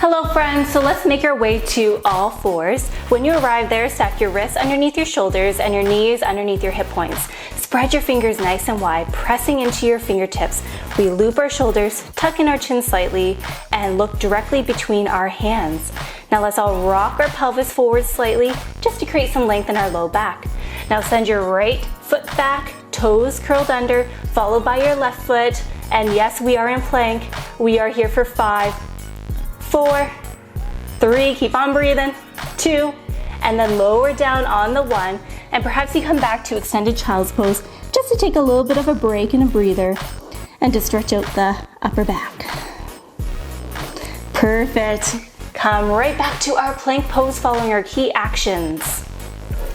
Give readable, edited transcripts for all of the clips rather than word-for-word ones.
Hello friends, so let's make our way to all fours. When you arrive there, stack your wrists underneath your shoulders and your knees underneath your hip points. Spread your fingers nice and wide, pressing into your fingertips. We loop our shoulders, tuck in our chin slightly, and look directly between our hands. Now let's all rock our pelvis forward slightly, just to create some length in our low back. Now send your right foot back, toes curled under, followed by your left foot. And yes, we are in plank. We are here for 5, 4, 3, keep on breathing, 2, and then lower down on the 1, and perhaps you come back to extended child's pose just to take a little bit of a break and a breather and to stretch out the upper back. Perfect. Come right back to our plank pose following our key actions.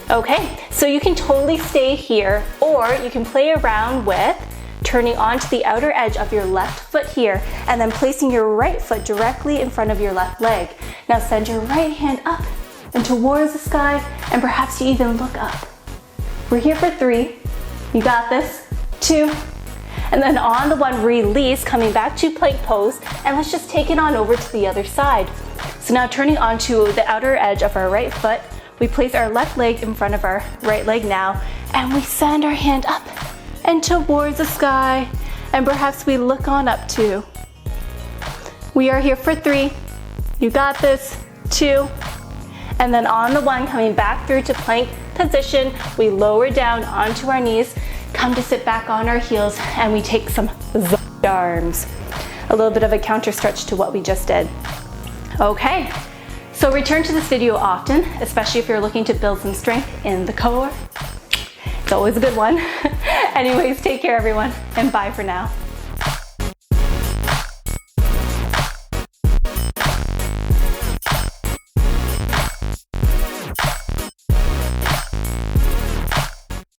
Okay, so you can totally stay here, or you can play around with turning onto the outer edge of your left foot here and then placing your right foot directly in front of your left leg. Now send your right hand up and towards the sky, and perhaps you even look up. We're here for 3. You got this. 2. And then on the 1, release, coming back to plank pose, and let's just take it on over to the other side. So now turning onto the outer edge of our right foot, we place our left leg in front of our right leg now, and we send our hand up and towards the sky, and perhaps we look on up too. We are here for 3. You got this. 2. And then on the 1, coming back through to plank position, we lower down onto our knees, come to sit back on our heels, and we take some arms. A little bit of a counter stretch to what we just did. Okay, so return to this video often, especially if you're looking to build some strength in the core. It's always a good one. Anyways, take care everyone, and bye for now.